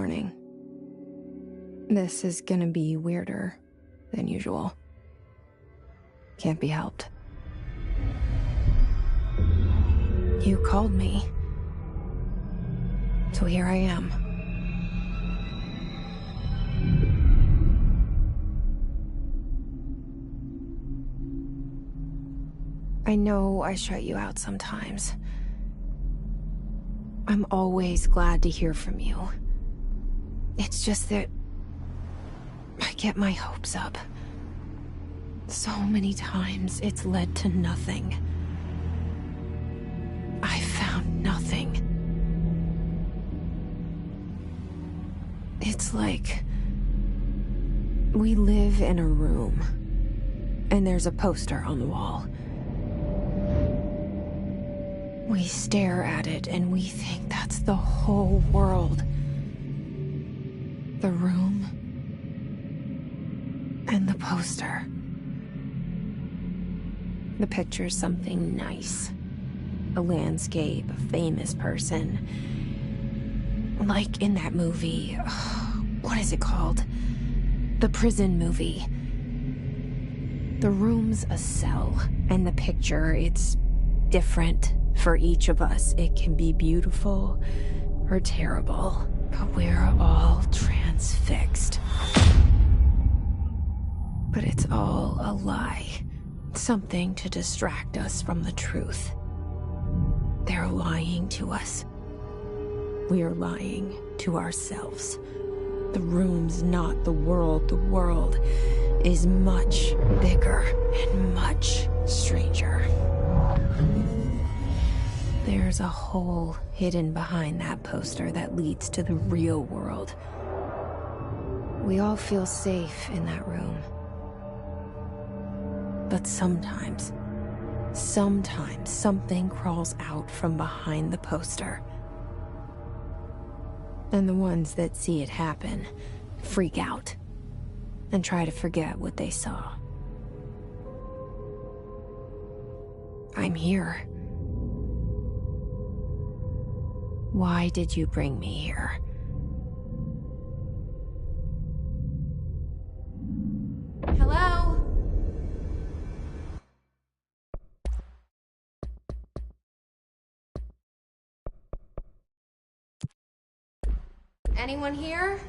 warning. This is gonna be weirder than usual. Can't be helped. You called me. So here I am. I know I shut you out sometimes. I'm always glad to hear from you. It's just that I get my hopes up. So many times it's led to nothing. I found nothing. It's like we live in a room, and there's a poster on the wall. We stare at it and we think that's the whole world. The room and the poster. The picture's something nice. A landscape, a famous person. Like in that movie, what is it called? The prison movie. The room's a cell, and the picture, it's different for each of us. It can be beautiful or terrible, but we're all transfixed. But it's all a lie. Something to distract us from the truth. They're lying to us. We're lying to ourselves. The room's not the world. The world is much bigger and much stranger. There's a hole hidden behind that poster that leads to the real world. We all feel safe in that room. But sometimes something crawls out from behind the poster. And the ones that see it happen freak out and try to forget what they saw. I'm here. Why did you bring me here? Hello? Anyone here?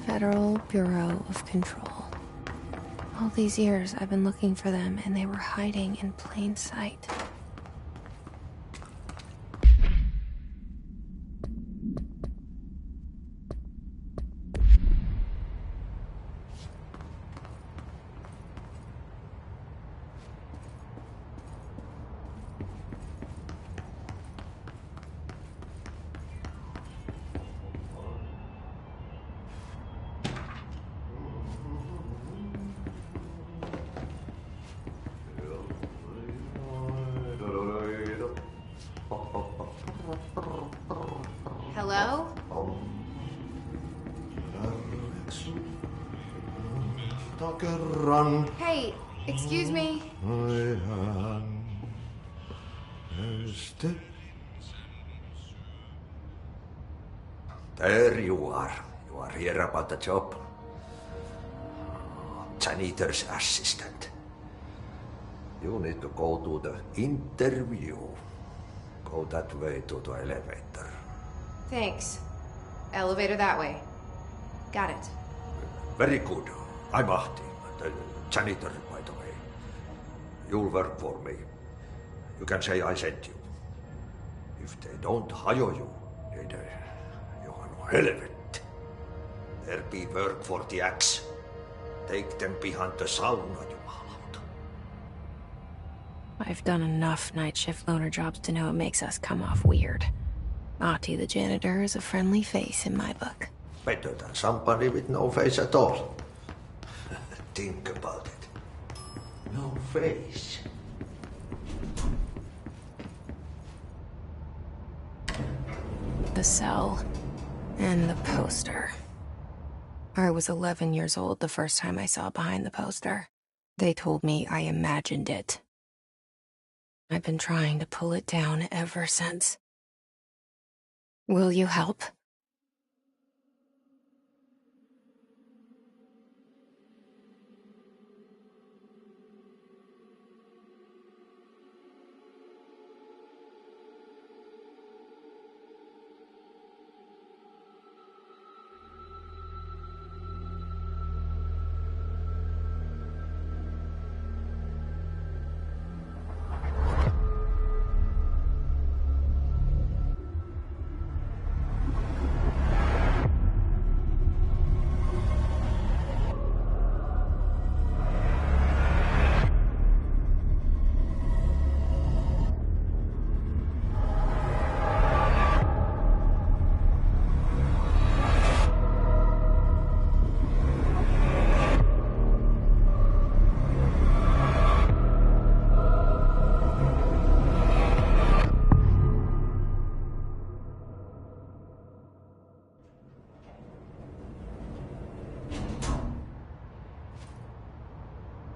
Federal Bureau of Control. All these years I've been looking for them, and they were hiding in plain sight. Hello? Hey, excuse me. There you are. You are here about the job. Janitor's assistant. You need to go to the interview. Go that way to the elevator. Thanks. Elevator that way. Got it. Very good. I'm Ahti, the janitor, by the way. You'll work for me. You can say I sent you. If they don't hire you, then you are no helvet. There be work for the axe. Take them behind the sauna, jumalauta. I've done enough night shift loner jobs to know it makes us come off weird. Ahti the janitor is a friendly face in my book. Better than somebody with no face at all. Think about it. No face. The cell and the poster. I was 11 years old the first time I saw behind the poster. They told me I imagined it. I've been trying to pull it down ever since. Will you help?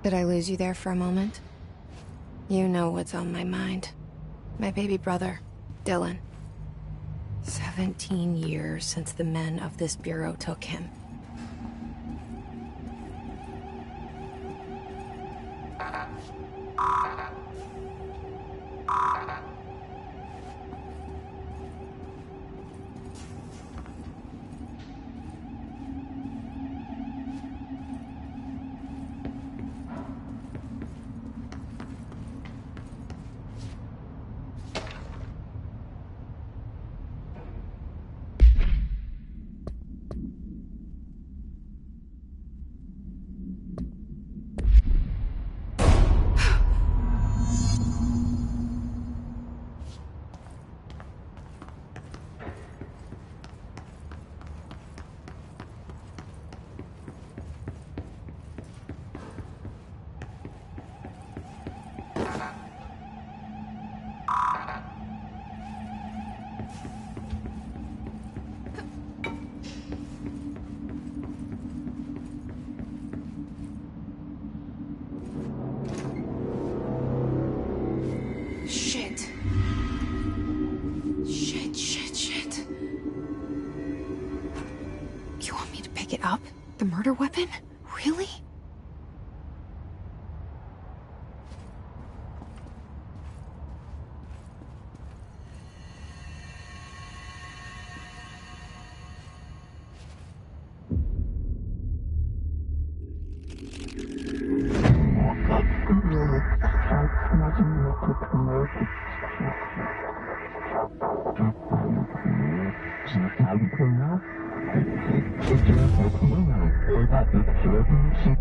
Did I lose you there for a moment? You know what's on my mind. My baby brother, Dylan. 17 years since the men of this bureau took him. Up? The murder weapon? Really?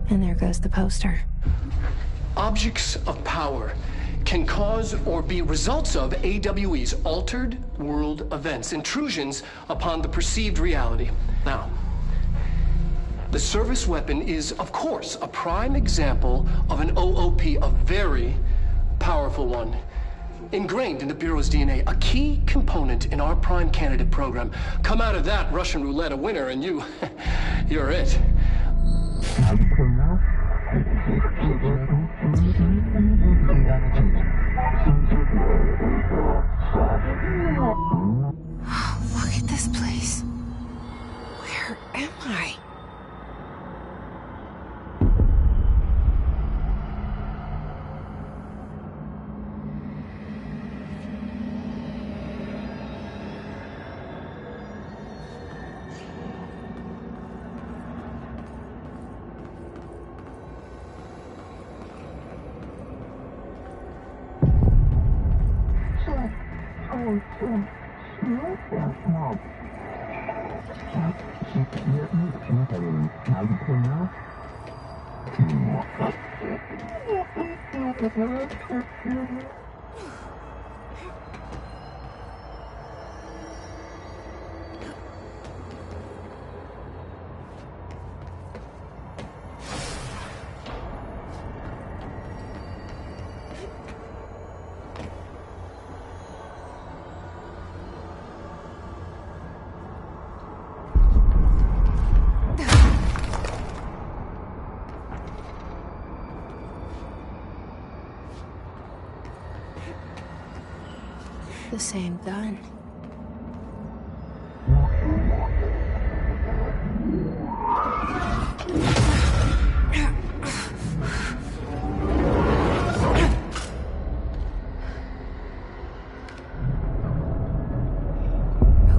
And there goes the poster. Objects of power can cause or be results of AWE's altered world events, intrusions upon the perceived reality. Now, the service weapon is, of course, a prime example of an OOP, a very powerful one. ingrained in the Bureau's DNA, a key component in our prime candidate program. Come out of that Russian roulette a winner, and you're it. Look at this place. Where am I? The same gun.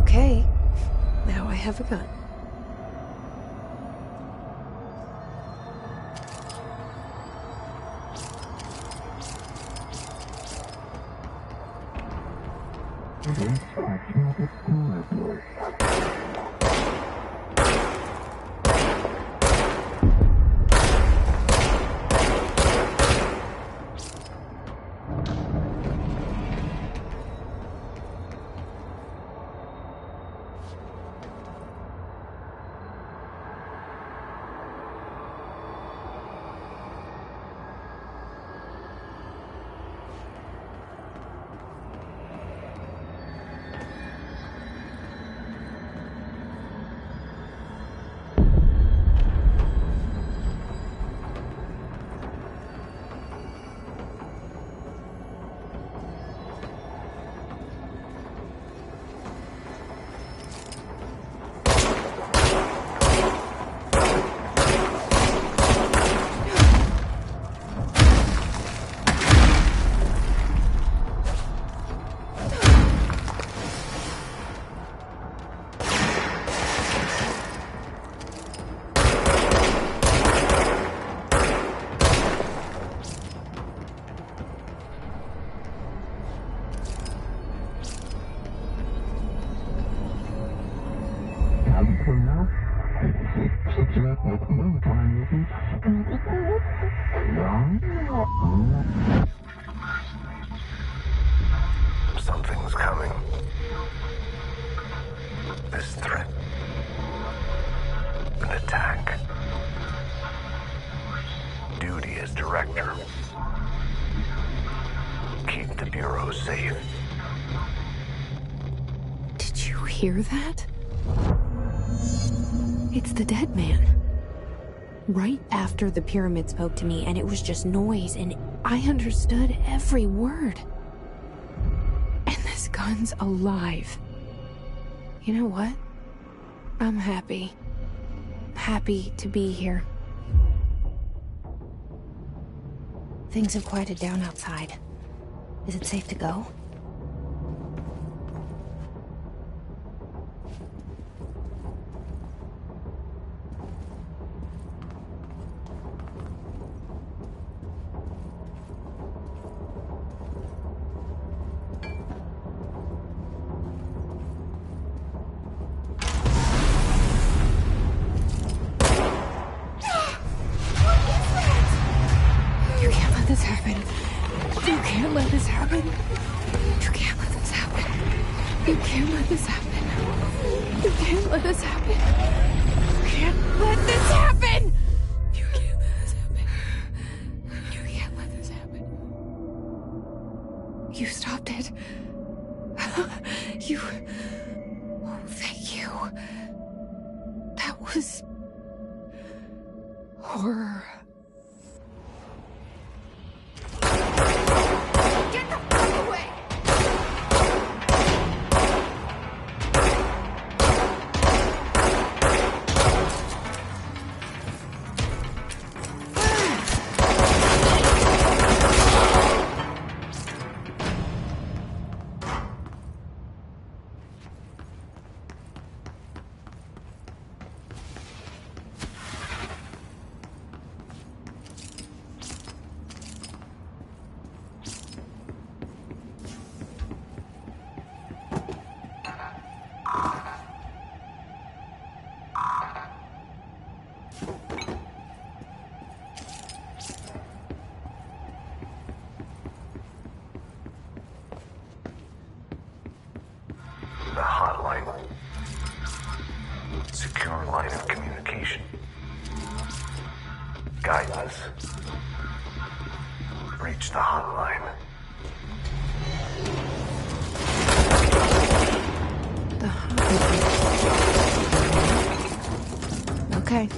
Okay, now I have a gun. Something's coming. This threat. An attack. Duty as director. Keep the Bureau safe. Did you hear that? It's the dead man. Right after the pyramid spoke to me, and it was just noise, and I understood every word. And this gun's alive. You know what? I'm happy. Happy to be here. Things have quieted down outside. Is it safe to go? You stopped it. You... Oh, thank you. That was... horror. Get the fuck away! The hotline. Secure line of communication. Guidance. Reach the hotline. The hotline. Okay.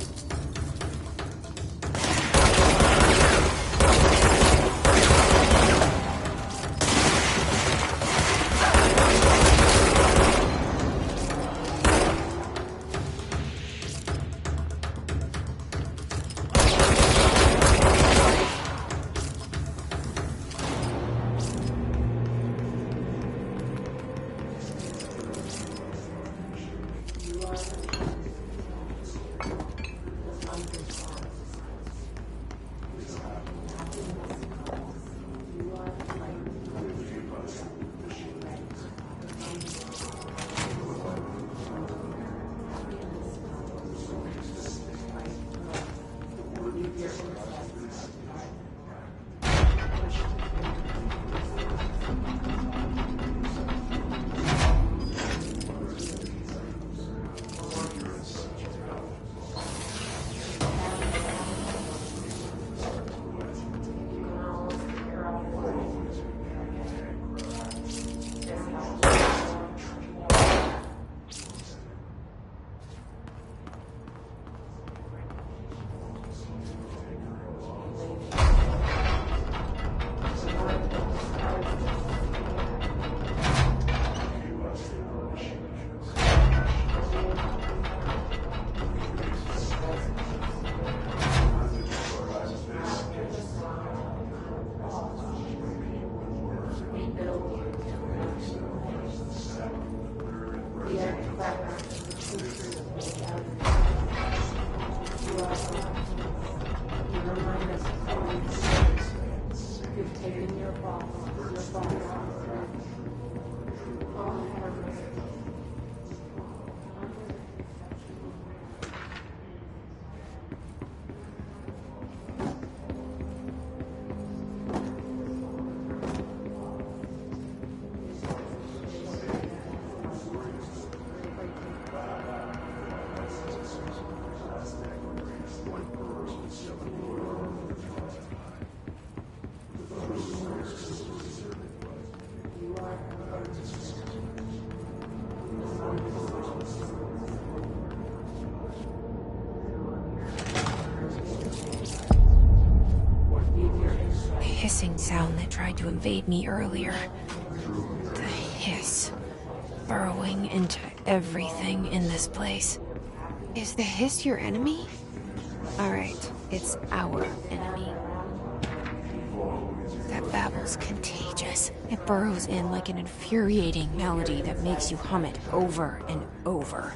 Hissing sound that tried to invade me earlier. The hiss. Burrowing into everything in this place. Is the hiss your enemy? Alright, it's our enemy. That babble's contagious. It burrows in like an infuriating melody that makes you hum it over and over.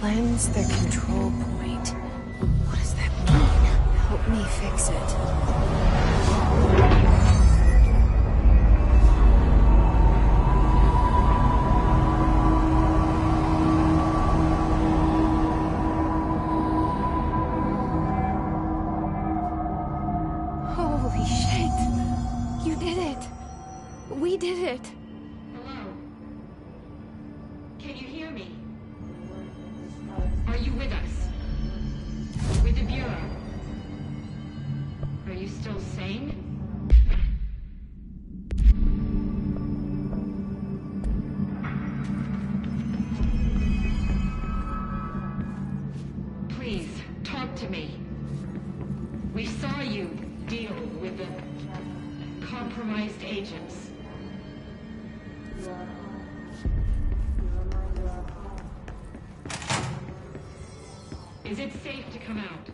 Cleanse the control point. What does that mean? Help me fix it. Holy shit! You did it! We did it! Hello? Can you hear me? Are you with us? With the Bureau? Are you still sane? Please, talk to me. We saw you deal with the compromised agents. Is it safe to come out?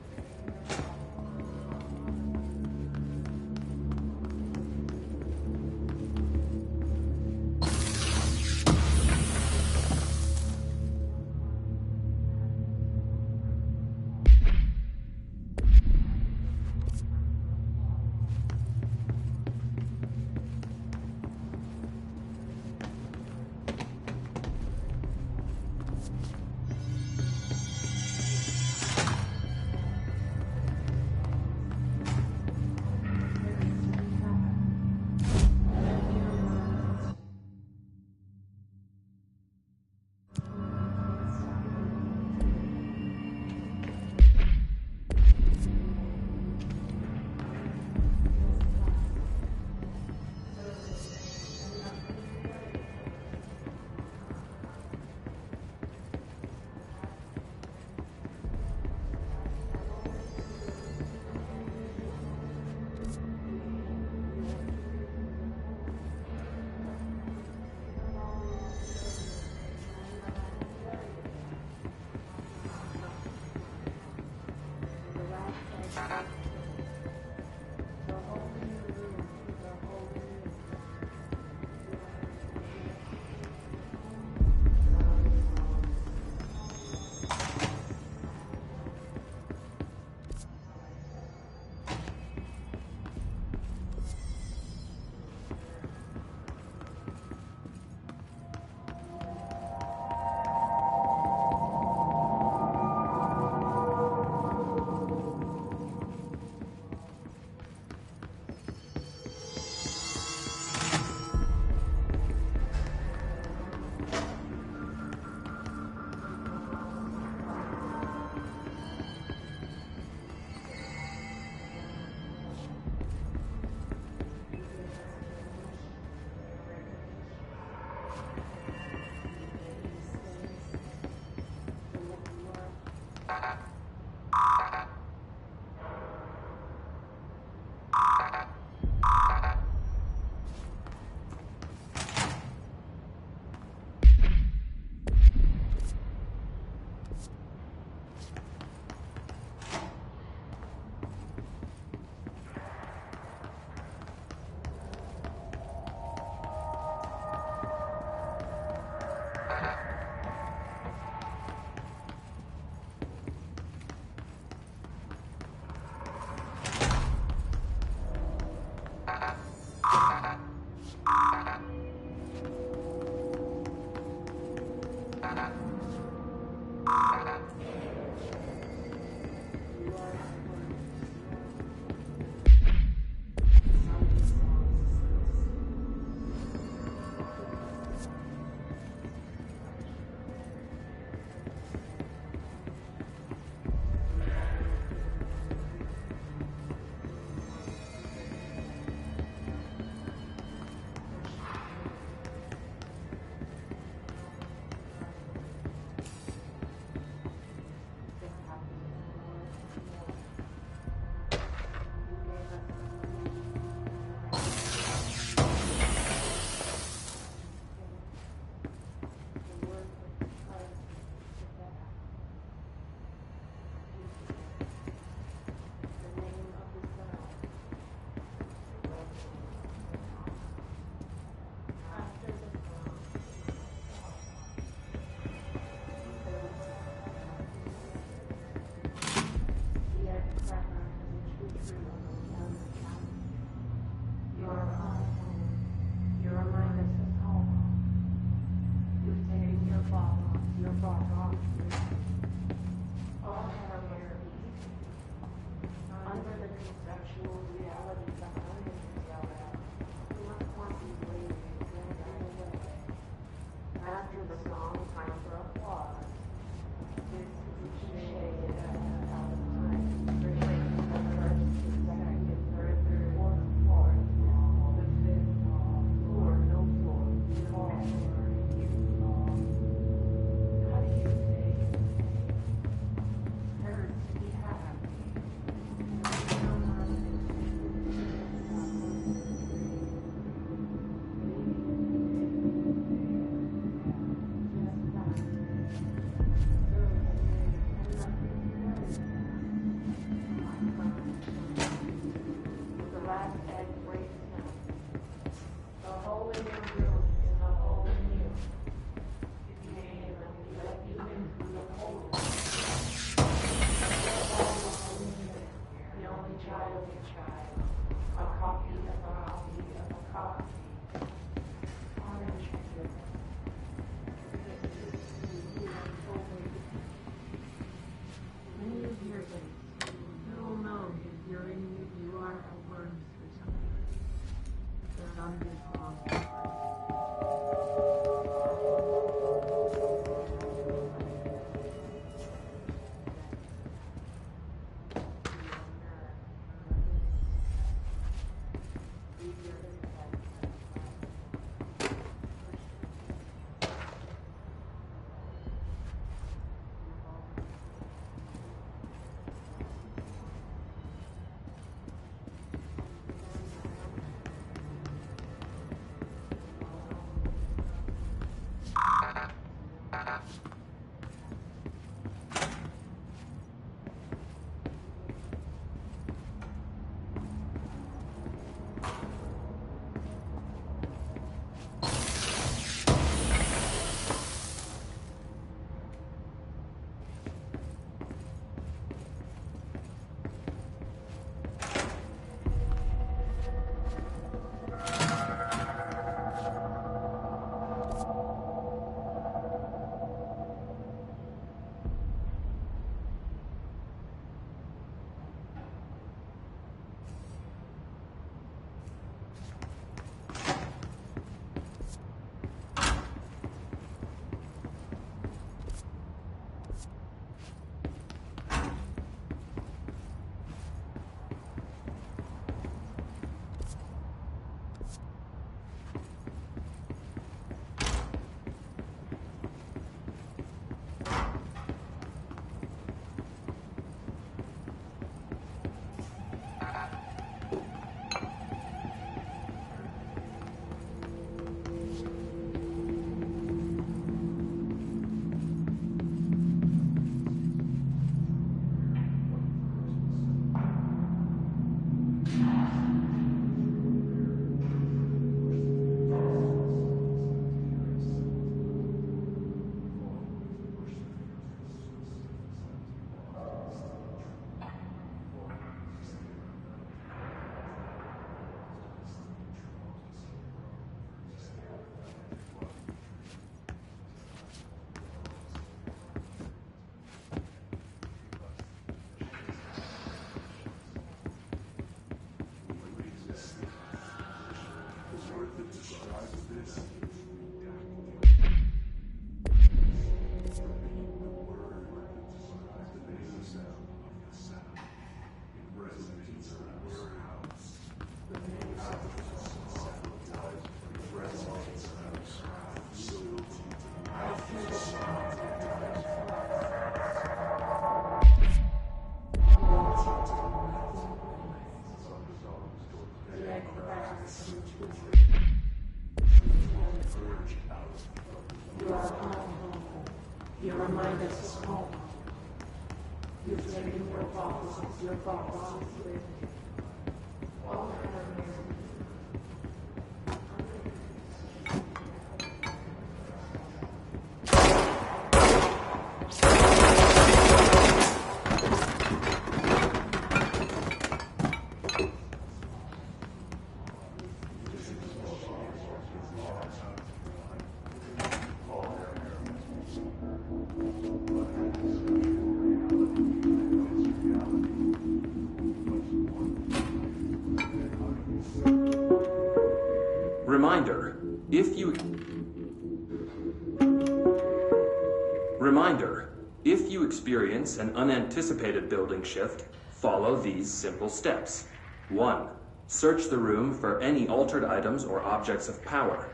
Reminder, if you experience an unanticipated building shift, follow these simple steps. 1. Search the room for any altered items or objects of power.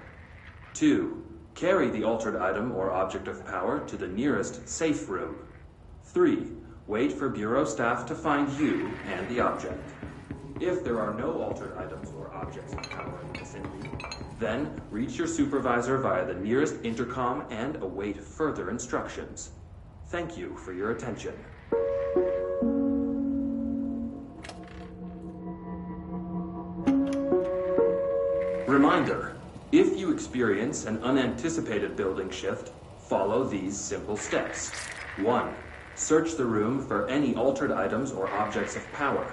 2. Carry the altered item or object of power to the nearest safe room. 3. Wait for Bureau staff to find you and the object. If there are no altered items or objects of power in the vicinity, then reach your supervisor via the nearest intercom and await further instructions. Thank you for your attention. Reminder, if you experience an unanticipated building shift, follow these simple steps. 1. Search the room for any altered items or objects of power.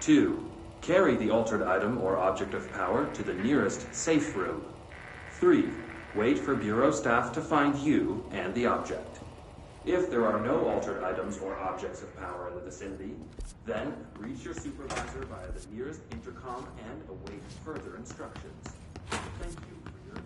2. Carry the altered item or object of power to the nearest safe room. 3. Wait for Bureau staff to find you and the object. If there are no altered items or objects of power in the vicinity, then reach your supervisor via the nearest intercom and await further instructions. Thank you for your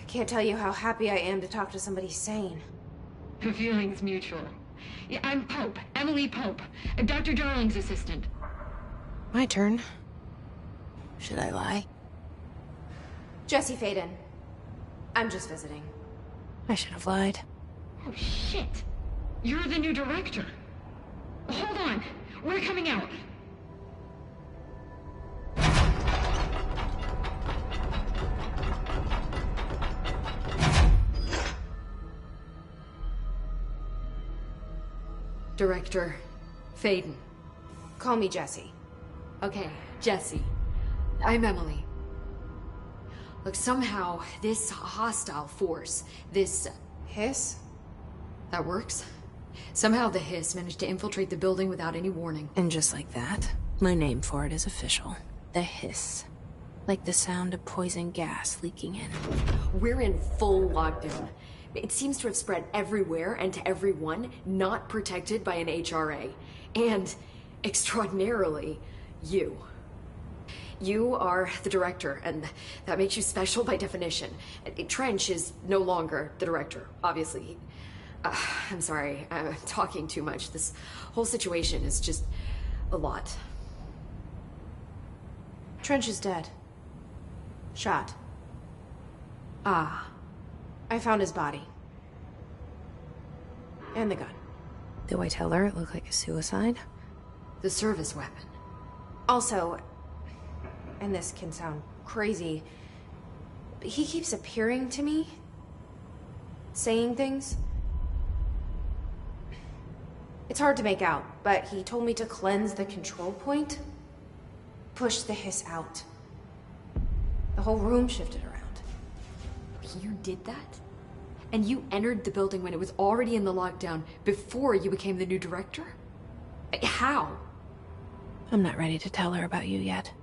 Can't tell you how happy I am to talk to somebody sane. The feeling's mutual. Yeah, I'm Pope, Emily Pope, Dr. Darling's assistant. My turn. Should I lie? Jesse Faden. I'm just visiting. I should have lied. Oh, shit. You're the new director. Hold on. We're coming out. Director Faden. Call me Jesse. Okay, Jesse. I'm Emily. Look, somehow this hostile force, this... Hiss? That works. Somehow the hiss managed to infiltrate the building without any warning. And just like that, my name for it is official. The hiss. Like the sound of poison gas leaking in. We're in full lockdown. It seems to have spread everywhere and to everyone not protected by an HRA. And, extraordinarily, you. You are the director, and that makes you special by definition. Trench is no longer the director, obviously. I'm sorry, I'm talking too much. This whole situation is just a lot. Trench is dead. Shot. Ah. I found his body. And the gun. Do I tell her it looked like a suicide? The service weapon. Also, and this can sound crazy, but he keeps appearing to me. Saying things. It's hard to make out, but he told me to cleanse the control point. Push the hiss out. The whole room shifted around. You did that? And you entered the building when it was already in the lockdown before you became the new director? How? I'm not ready to tell her about you yet.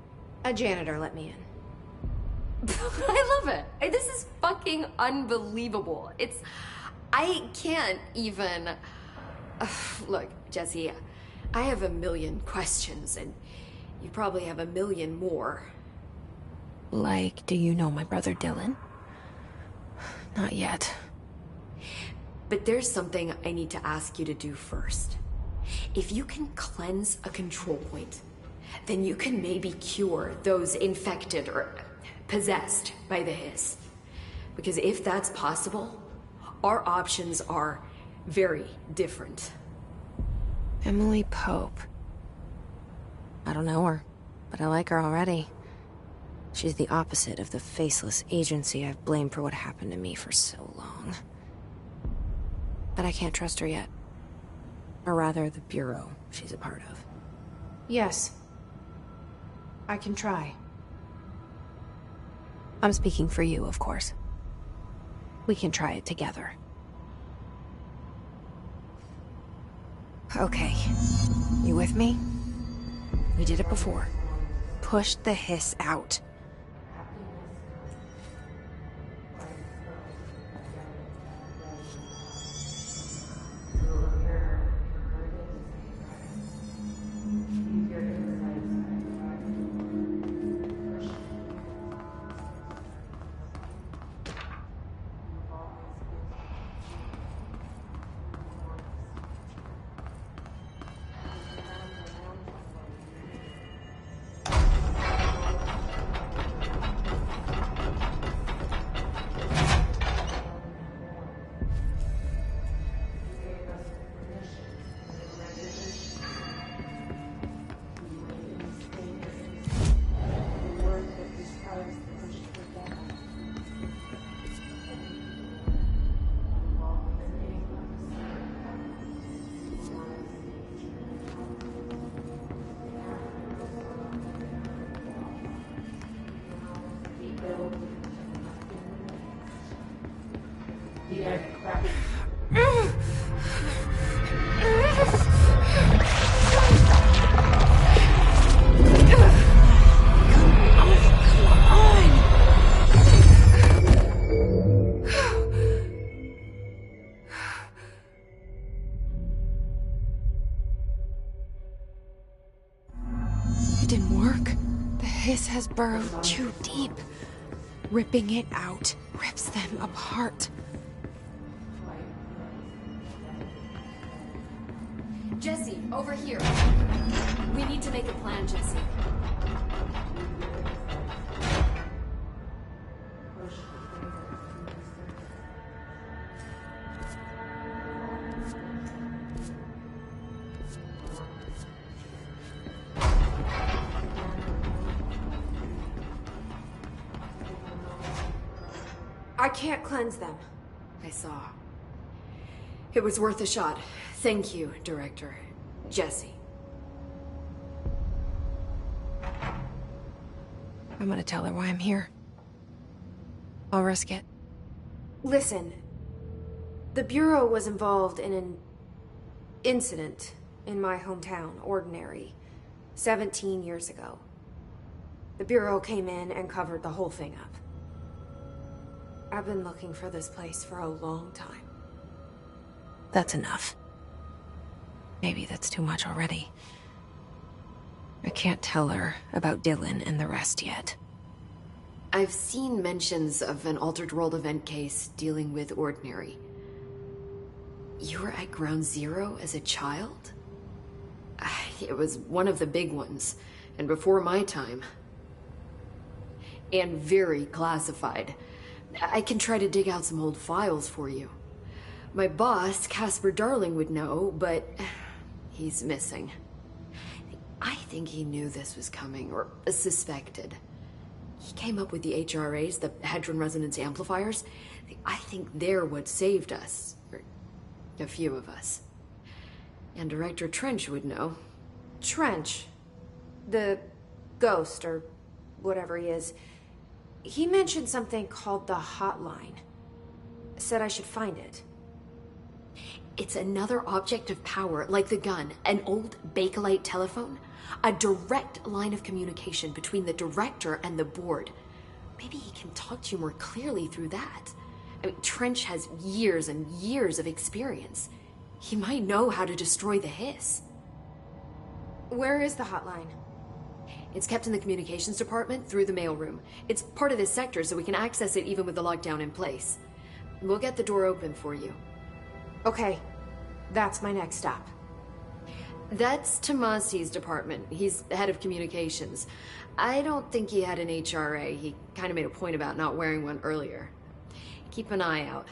A janitor let me in. I love it. This is fucking unbelievable. I can't even... Look, Jesse, I have a million questions, and you probably have a million more. Like, do you know my brother Dylan? Not yet. But there's something I need to ask you to do first. If you can cleanse a control point, then you can maybe cure those infected or possessed by the hiss. Because if that's possible, our options are very different. Emily Pope. I don't know her, but I like her already. She's the opposite of the faceless agency I've blamed for what happened to me for so long. But I can't trust her yet. Or rather, the Bureau she's a part of. Yes. I can try. I'm speaking for you, of course. We can try it together. Okay. You with me? We did it before. Pushed the hiss out. It didn't work. The hiss has burrowed too deep. Ripping it out rips them apart. Jesse, over here. We need to make a plan, Jesse. I can't cleanse them. I saw. It was worth a shot. Thank you, Director. Jesse. I'm gonna tell her why I'm here. I'll risk it. Listen. The Bureau was involved in an incident in my hometown, Ordinary, 17 years ago. The Bureau came in and covered the whole thing up. I've been looking for this place for a long time. That's enough. Maybe that's too much already. I can't tell her about Dylan and the rest yet. I've seen mentions of an Altered World event case dealing with Ordinary. You were at Ground Zero as a child? It was one of the big ones, and before my time. And very classified. I can try to dig out some old files for you. My boss, Casper Darling, would know, but he's missing. I think he knew this was coming, or suspected. He came up with the HRAs, the Hadron Resonance Amplifiers. I think they're what saved us. Or a few of us. And Director Trench would know. Trench? The ghost, or whatever he is. He mentioned something called the Hotline. Said I should find it. It's another object of power, like the gun, an old Bakelite telephone. A direct line of communication between the director and the board. Maybe he can talk to you more clearly through that. I mean, Trench has years and years of experience. He might know how to destroy the hiss. Where is the hotline? It's kept in the communications department through the mailroom. It's part of this sector, so we can access it even with the lockdown in place. We'll get the door open for you. Okay, that's my next stop. That's Tomasi's department. He's the head of communications. I don't think he had an HRA. He kind of made a point about not wearing one earlier. Keep an eye out.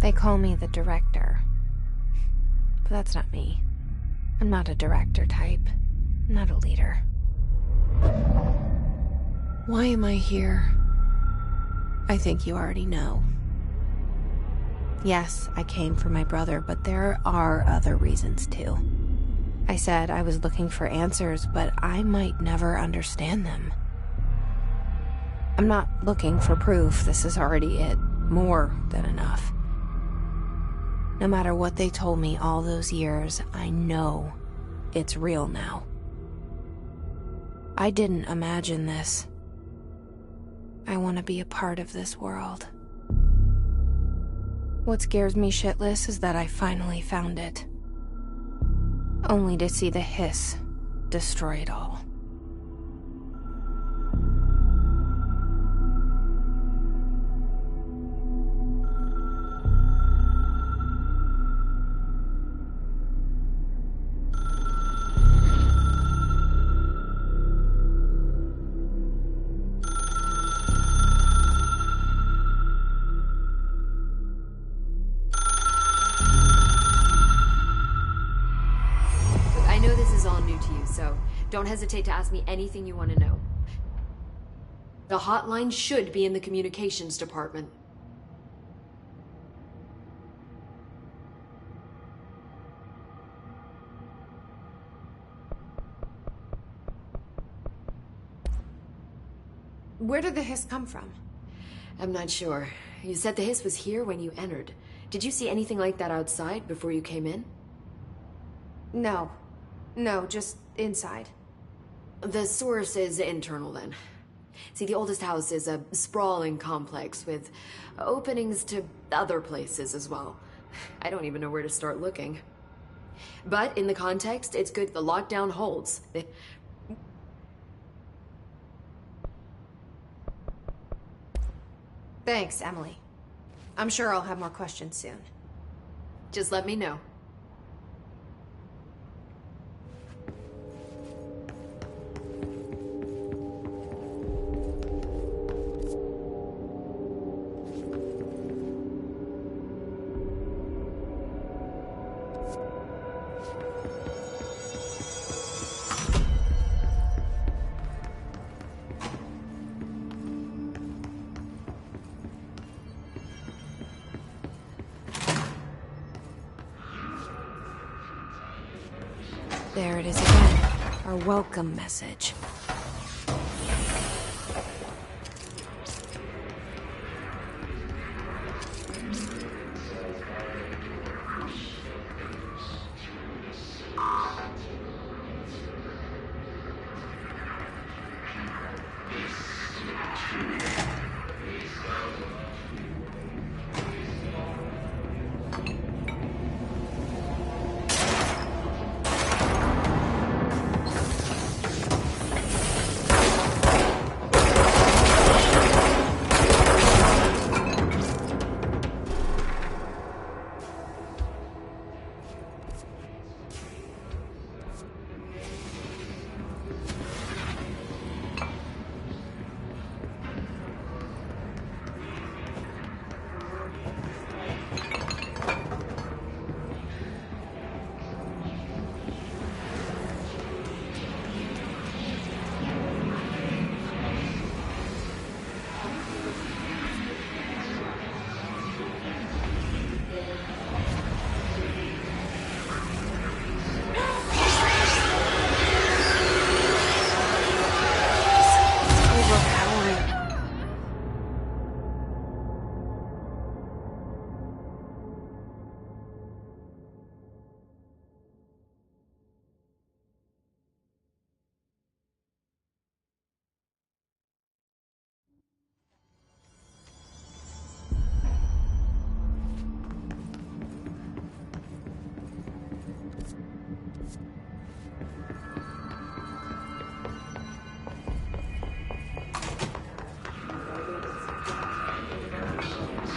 They call me the director. But that's not me. I'm not a director type. I'm not a leader. Why am I here? I think you already know. Yes, I came for my brother, but there are other reasons too. I said I was looking for answers, but I might never understand them. I'm not looking for proof. This is already it. More than enough. No matter what they told me all those years, I know it's real now. I didn't imagine this. I want to be a part of this world. What scares me shitless is that I finally found it. Only to see the hiss destroy it all. So don't hesitate to ask me anything you want to know. The hotline should be in the communications department. Where did the hiss come from? I'm not sure. You said the hiss was here when you entered. Did you see anything like that outside before you came in? No. No, just inside. The source is internal then. See, the oldest house is a sprawling complex with openings to other places as well. I don't even know where to start looking. But in the context, it's good the lockdown holds. Thanks, Emily. I'm sure I'll have more questions soon. Just let me know. There it is again. Our welcome message.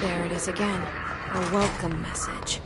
There it is again. A welcome message.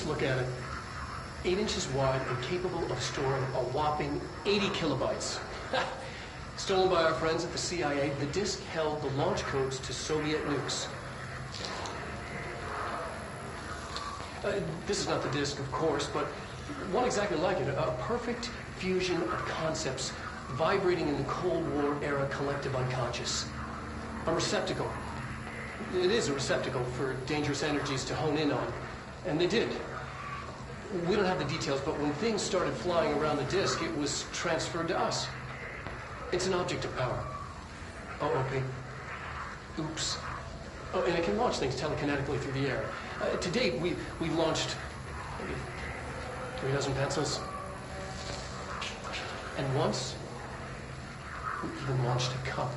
look at it. 8 inches wide and capable of storing a whopping 80 kilobytes. Stolen by our friends at the CIA, the disk held the launch codes to Soviet nukes. This is not the disk, of course, but one exactly like it. A perfect fusion of concepts vibrating in the Cold War era collective unconscious. A receptacle. It is a receptacle for dangerous energies to hone in on. And they did. We don't have the details, but when things started flying around the disk, it was transferred to us. It's an object of power. OOP. Oops. Oh, and it can launch things telekinetically through the air. To date, we've launched maybe 3 dozen pencils. And once, we even launched a cup.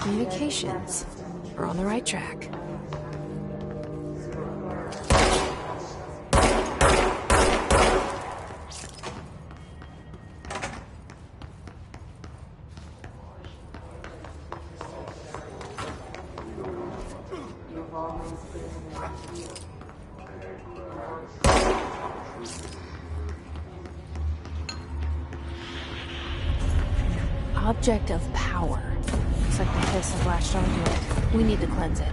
Communications. We're on the right track. Object of power. Looks like the piss has latched onto it. We need to cleanse it.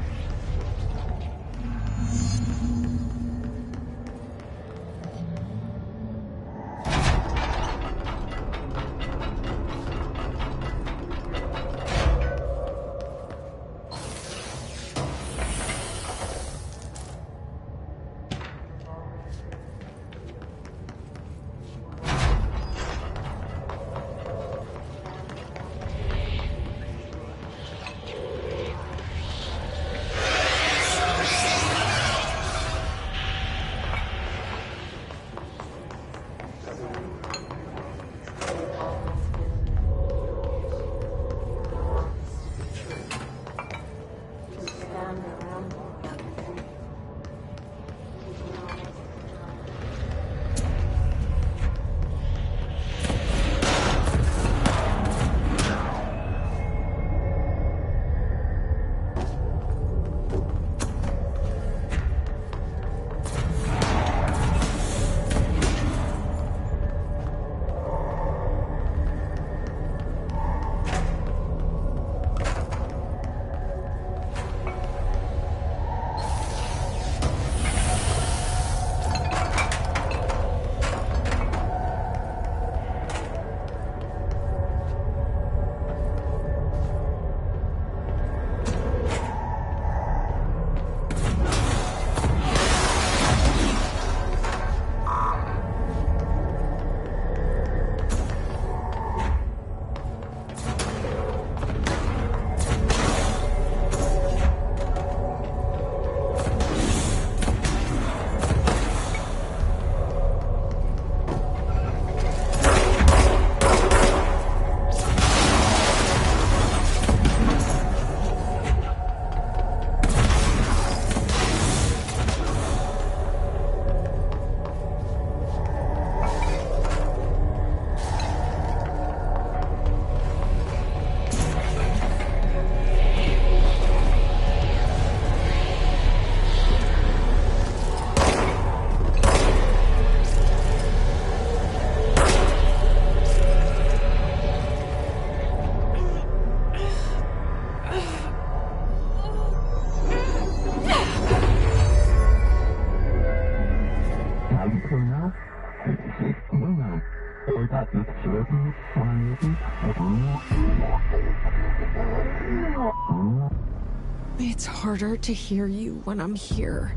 It's harder to hear you when I'm here.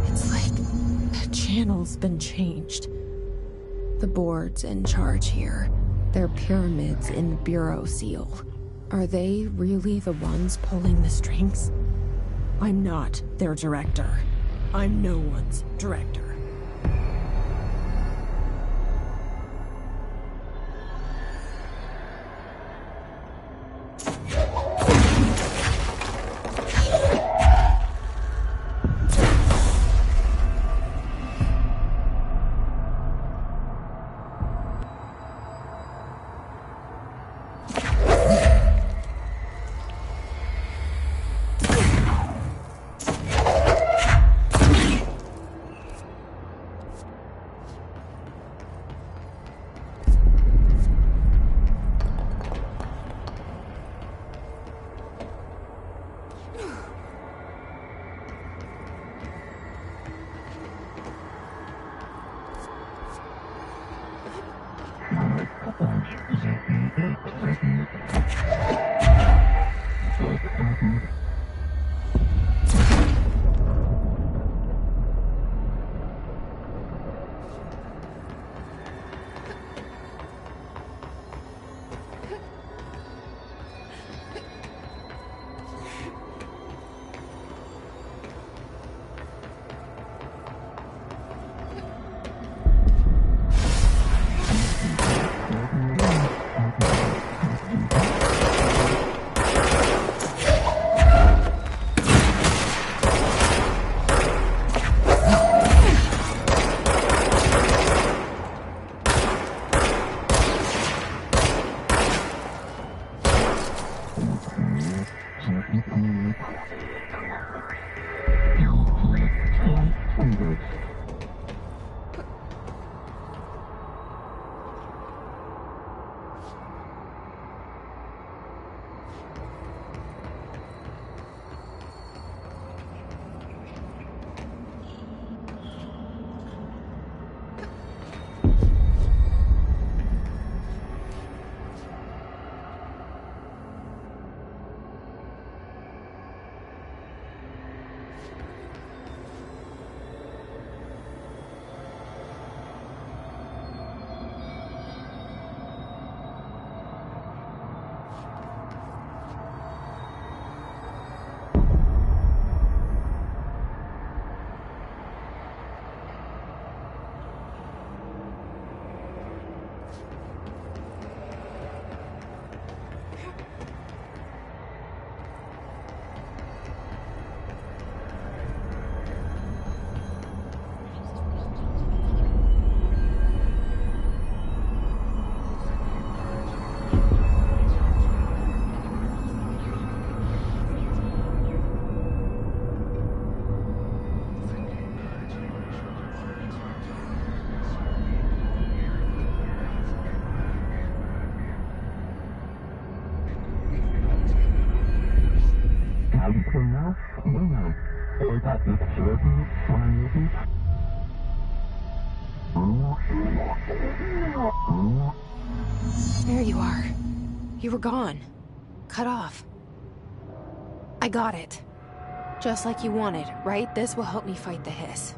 It's like the channel's been changed. The board's in charge here. They're pyramids in the Bureau seal. Are they really the ones pulling the strings? I'm not their director. I'm no one's director. There you are. You were gone. Cut off. I got it. Just like you wanted, right? This will help me fight the hiss.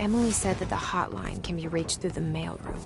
Emily said that the hotline can be reached through the mailroom.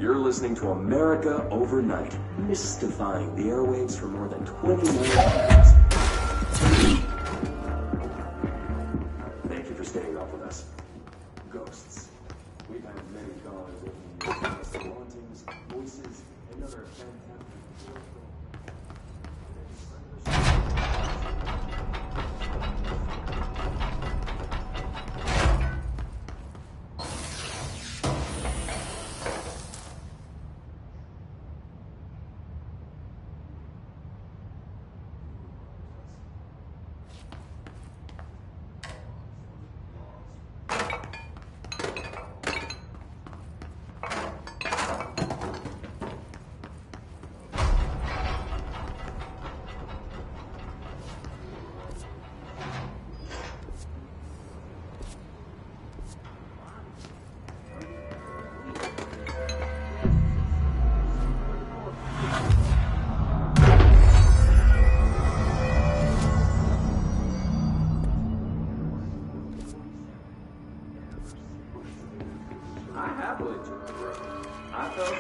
You're listening to America Overnight, mystifying the airwaves for more than 20 million years. Thank you for staying up with us. Ghosts. We've had many callers looking at us, hauntings, voices, and other fantastic.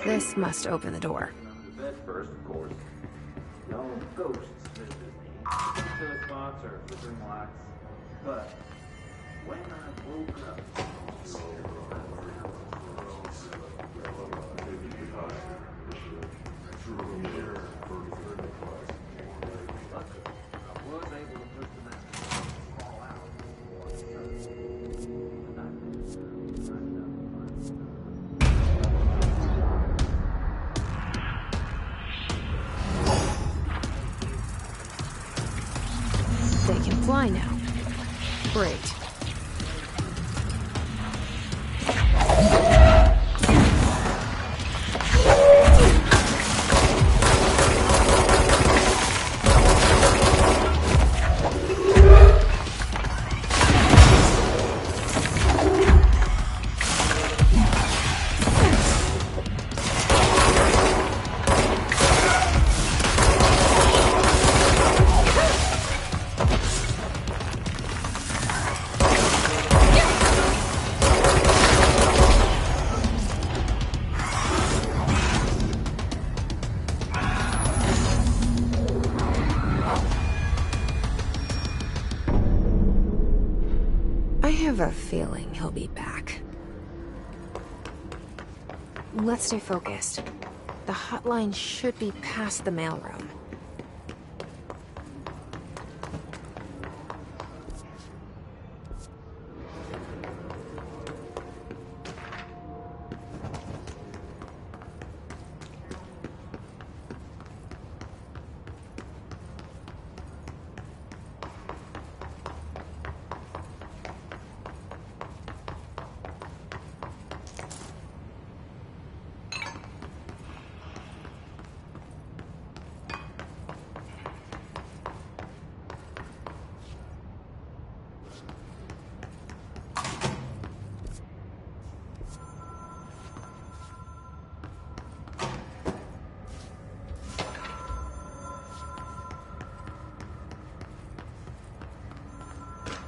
This must open the door. Bed first, of course. No ghosts visited me. Silly spots or flickering lights. But when I woke up, I was able to push the mattress fall out. I have a feeling he'll be back. Let's stay focused. The hotline should be past the mailroom.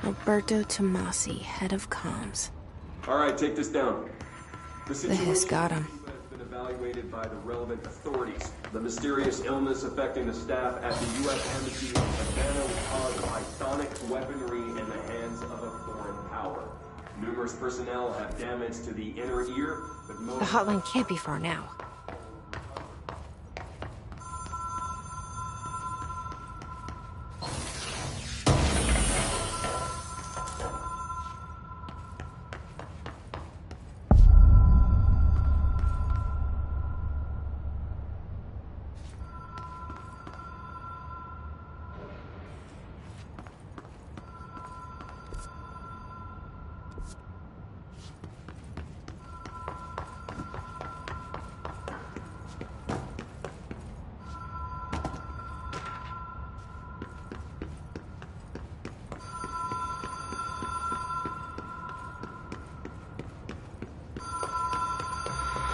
Alberto Tomasi, head of comms. All right, take this down. The situation This got him. has been evaluated by the relevant authorities. The mysterious illness affecting the staff at the U.S. Embassy in Havana was caused by sonic weaponry in the hands of a foreign power. Numerous personnel have damage to the inner ear, but most... The hotline can't be far now.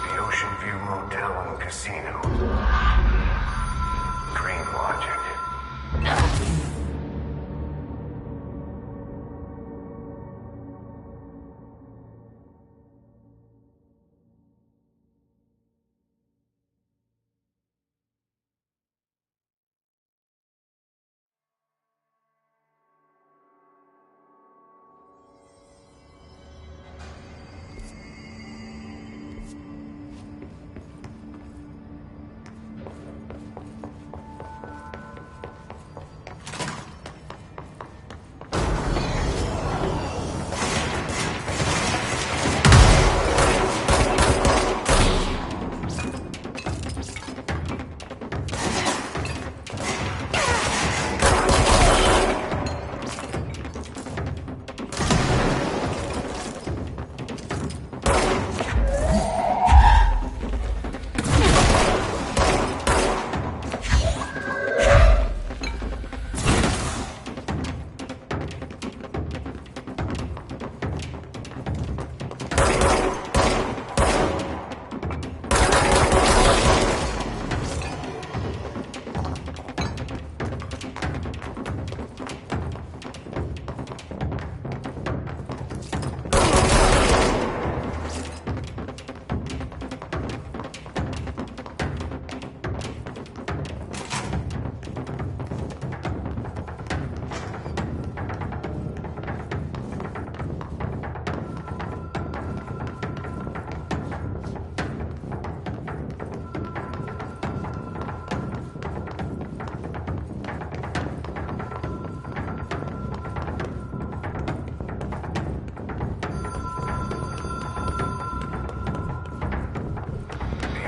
The Ocean View Motel and Casino. Dream logic.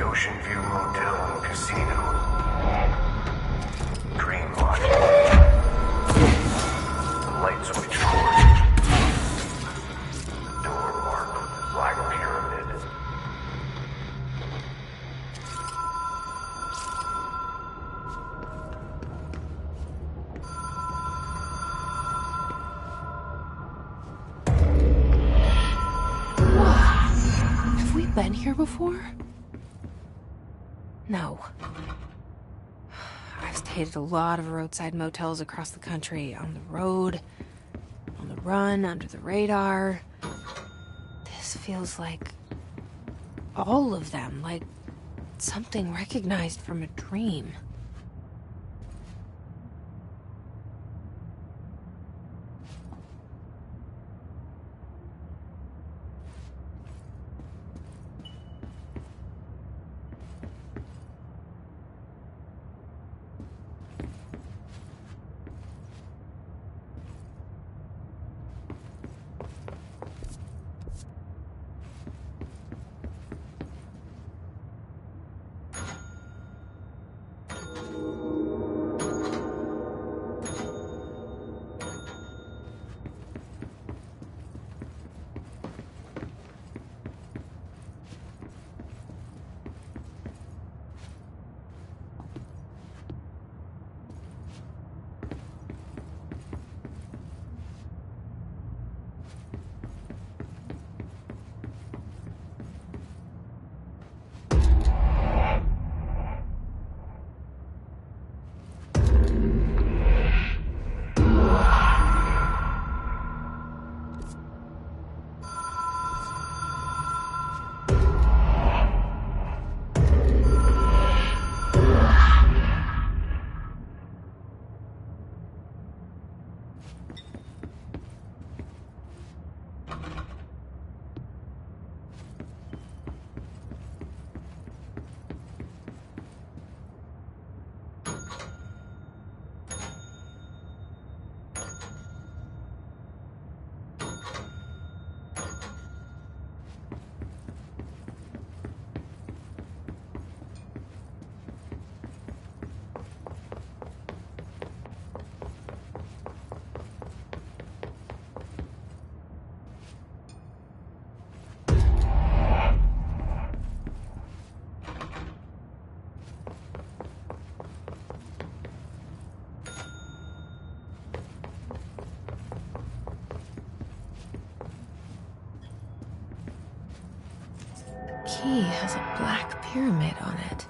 Ocean View Motel and Casino. Dream logic. Light switch cord. Door marked with a black pyramid. Have we been here before? No. I've stayed at a lot of roadside motels across the country, on the road, on the run, under the radar. This feels like all of them, like something recognized from a dream. key has a black pyramid on it.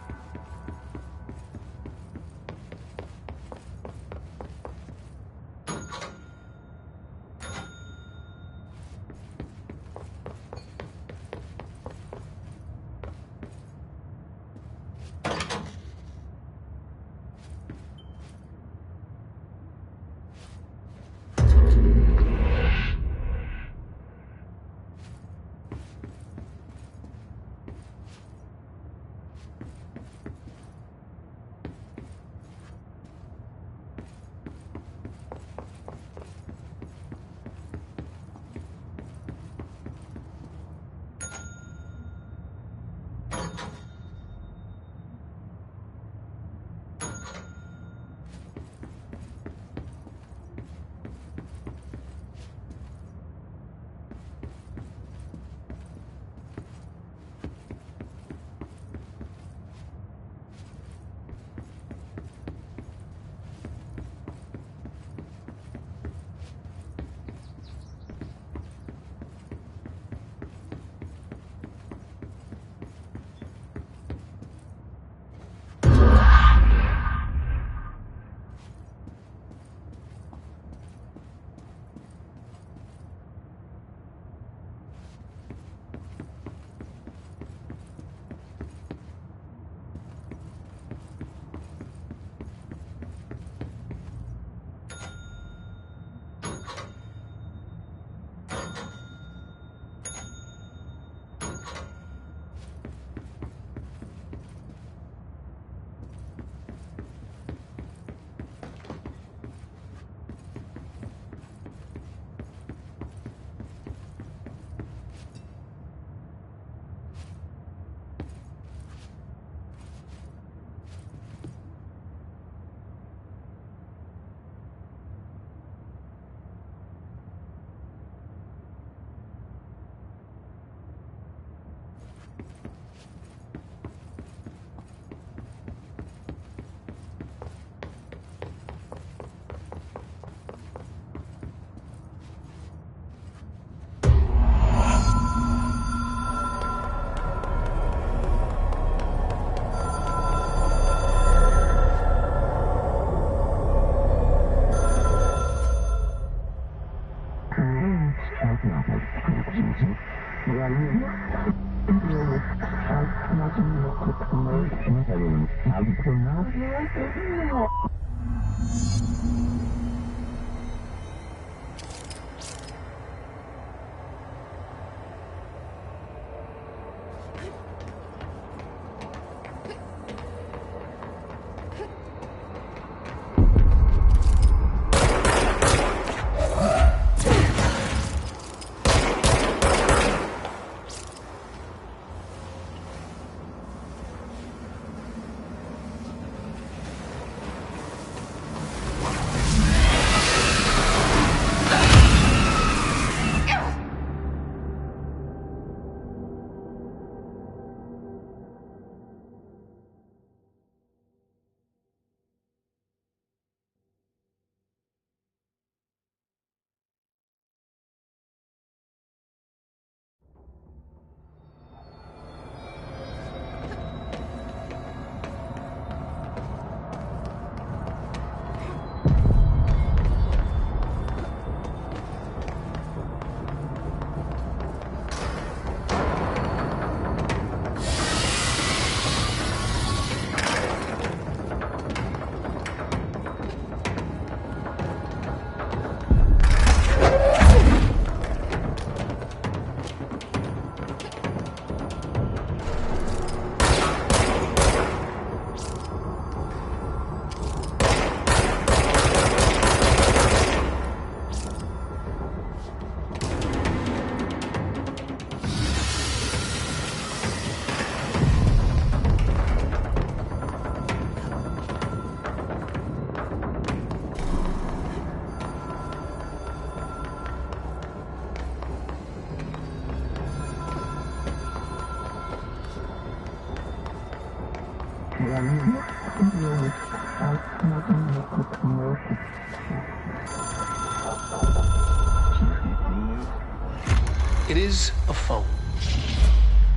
It is a phone.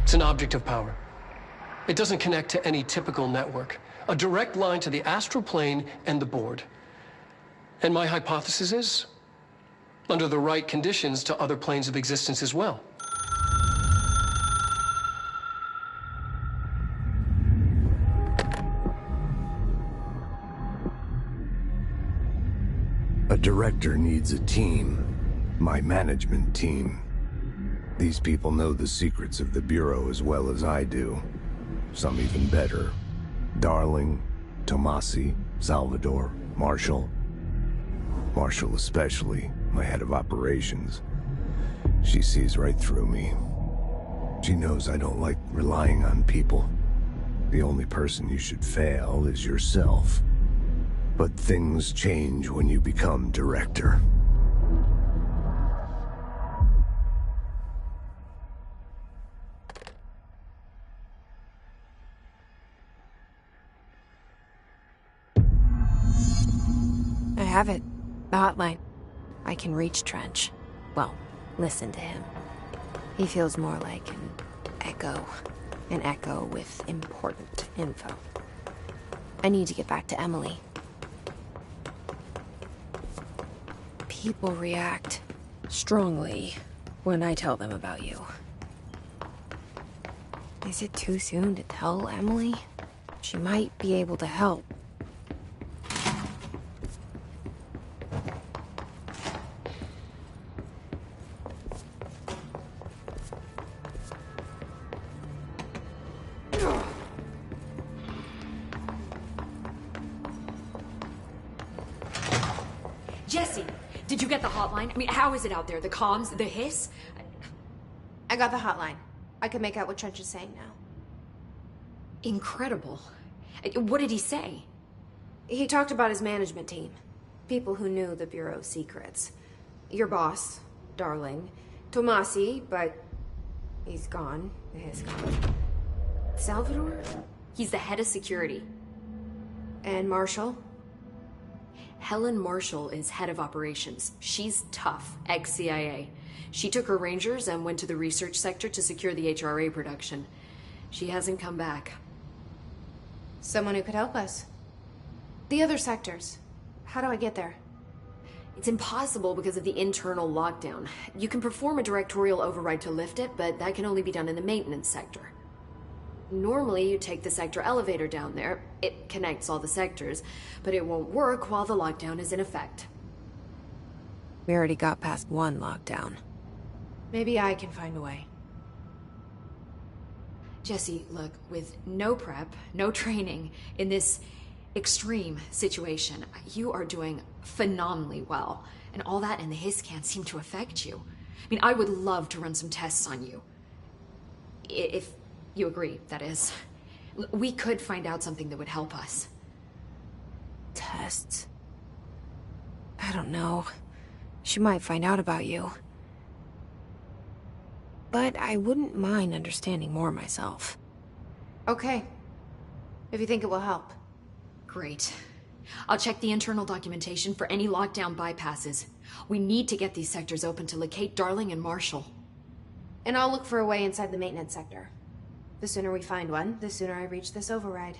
It's It's an object of power. It doesn't connect to any typical network. A direct line to the astral plane and the board. And my hypothesis is, under the right conditions, to other planes of existence as well. A director needs a team. My management team. These people know the secrets of the Bureau as well as I do. Some even better. Darling, Tomasi, Salvador, Marshall. Marshall especially, my head of operations. She sees right through me. She knows I don't like relying on people. The only person you should fail is yourself. But things change when you become director. I have it. The hotline. I can reach Trench. Well, listen to him. He feels more like an echo. An echo with important info. I need to get back to Emily. People react strongly when I tell them about you. Is it too soon to tell Emily? She might be able to help. Jesse, did you get the hotline? I mean, how is it out there? The comms, the hiss? I got the hotline. I can make out what Trench is saying now. Incredible. What did he say? He talked about his management team. People who knew the Bureau's secrets. Your boss, Darling. Tomasi, but he's gone. He's gone. Salvador? He's the head of security. And Marshall? Helen Marshall is head of operations. She's tough, ex-CIA. She took her Rangers and went to the research sector to secure the HRA production. She hasn't come back. Someone who could help us. The other sectors. How do I get there? It's impossible because of the internal lockdown. You can perform a directorial override to lift it, but that can only be done in the maintenance sector. Normally, you take the sector elevator down there. It connects all the sectors, but it won't work while the lockdown is in effect. We already got past one lockdown. Maybe I can find a way. Jesse, look, with no prep, no training, in this extreme situation, you are doing phenomenally well. And all that and the hiss can't seem to affect you. I mean, I would love to run some tests on you. If you agree, that is. We could find out something that would help us. Tests? I don't know. She might find out about you. But I wouldn't mind understanding more myself. Okay. If you think it will help. Great. I'll check the internal documentation for any lockdown bypasses. We need to get these sectors open to locate Darling and Marshall. And I'll look for a way inside the maintenance sector. The sooner we find one, the sooner I reach this override.